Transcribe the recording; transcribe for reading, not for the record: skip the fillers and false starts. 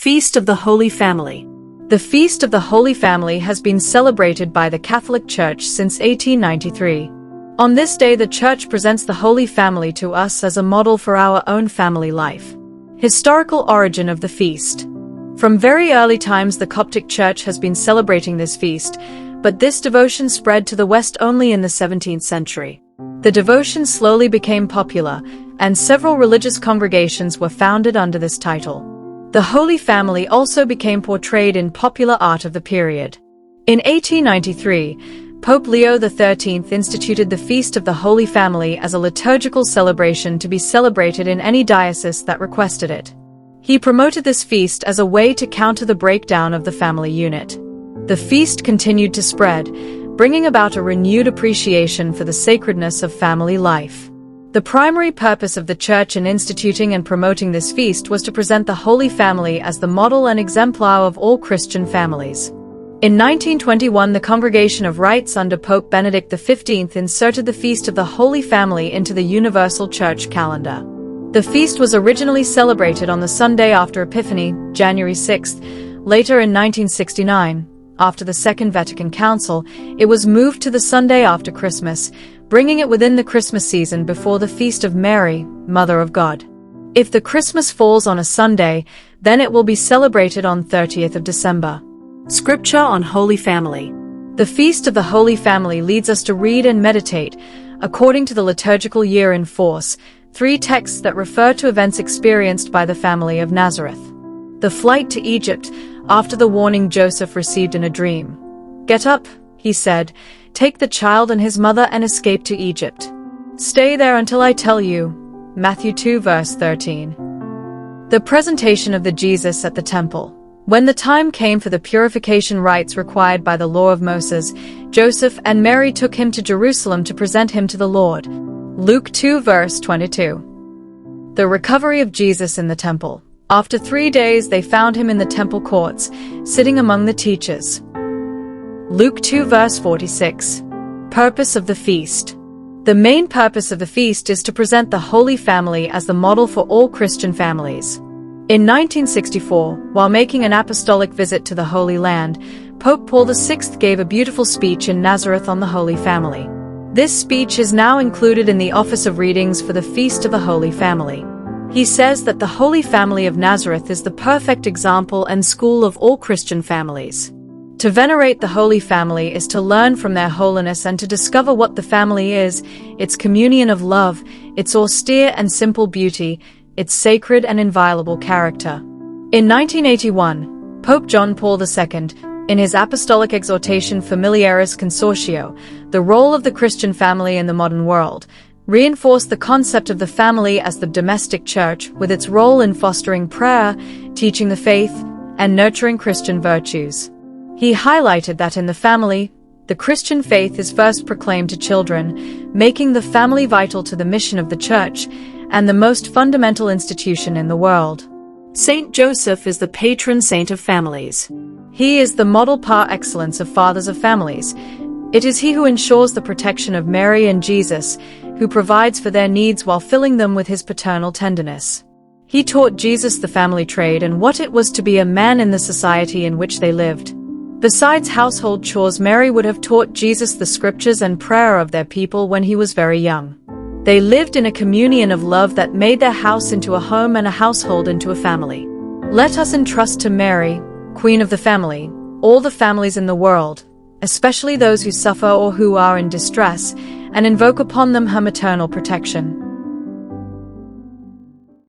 Feast of the Holy Family. The Feast of the Holy Family has been celebrated by the Catholic Church since 1893. On this day, the Church presents the Holy Family to us as a model for our own family life. Historical origin of the feast. From very early times, the Coptic Church has been celebrating this feast, but this devotion spread to the West only in the 17th century. The devotion slowly became popular, and several religious congregations were founded under this title. The Holy Family also became portrayed in popular art of the period. In 1893, Pope Leo XIII instituted the Feast of the Holy Family as a liturgical celebration to be celebrated in any diocese that requested it. He promoted this feast as a way to counter the breakdown of the family unit. The feast continued to spread, bringing about a renewed appreciation for the sacredness of family life. The primary purpose of the Church in instituting and promoting this feast was to present the Holy Family as the model and exemplar of all Christian families. In 1921, the Congregation of Rites under Pope Benedict XV inserted the Feast of the Holy Family into the Universal Church calendar. The feast was originally celebrated on the Sunday after Epiphany, January 6th. Later in 1969, after the Second Vatican Council, it was moved to the Sunday after Christmas, bringing it within the Christmas season before the Feast of Mary, Mother of God. If the Christmas falls on a Sunday, then it will be celebrated on 30th of December. Scripture on Holy Family. The Feast of the Holy Family leads us to read and meditate, according to the liturgical year in force, 3 texts that refer to events experienced by the family of Nazareth. The flight to Egypt, after the warning Joseph received in a dream. "Get up," he said, "take the child and his mother and escape to Egypt. Stay there until I tell you." Matthew 2 verse 13. The presentation of the Jesus at the temple. When the time came for the purification rites required by the law of Moses, Joseph and Mary took him to Jerusalem to present him to the Lord. Luke 2 verse 22. The recovery of Jesus in the temple. After 3 days they found him in the temple courts, sitting among the teachers. Luke 2 verse 46. Purpose of the feast. The main purpose of the feast is to present the Holy Family as the model for all Christian families. In 1964, while making an apostolic visit to the Holy Land, Pope Paul VI gave a beautiful speech in Nazareth on the Holy Family. This speech is now included in the Office of Readings for the Feast of the Holy Family. He says that the Holy Family of Nazareth is the perfect example and school of all Christian families. To venerate the Holy Family is to learn from their holiness and to discover what the family is, its communion of love, its austere and simple beauty, its sacred and inviolable character. In 1981, Pope John Paul II, in his apostolic exhortation Familiaris Consortio, the role of the Christian family in the modern world, reinforced the concept of the family as the domestic church with its role in fostering prayer, teaching the faith, and nurturing Christian virtues. He highlighted that in the family, the Christian faith is first proclaimed to children, making the family vital to the mission of the Church and the most fundamental institution in the world. Saint Joseph is the patron saint of families. He is the model par excellence of fathers of families. It is he who ensures the protection of Mary and Jesus, who provides for their needs while filling them with his paternal tenderness. He taught Jesus the family trade and what it was to be a man in the society in which they lived. Besides household chores, Mary would have taught Jesus the scriptures and prayer of their people when he was very young. They lived in a communion of love that made their house into a home and a household into a family. Let us entrust to Mary, Queen of the Family, all the families in the world, especially those who suffer or who are in distress, and invoke upon them her maternal protection.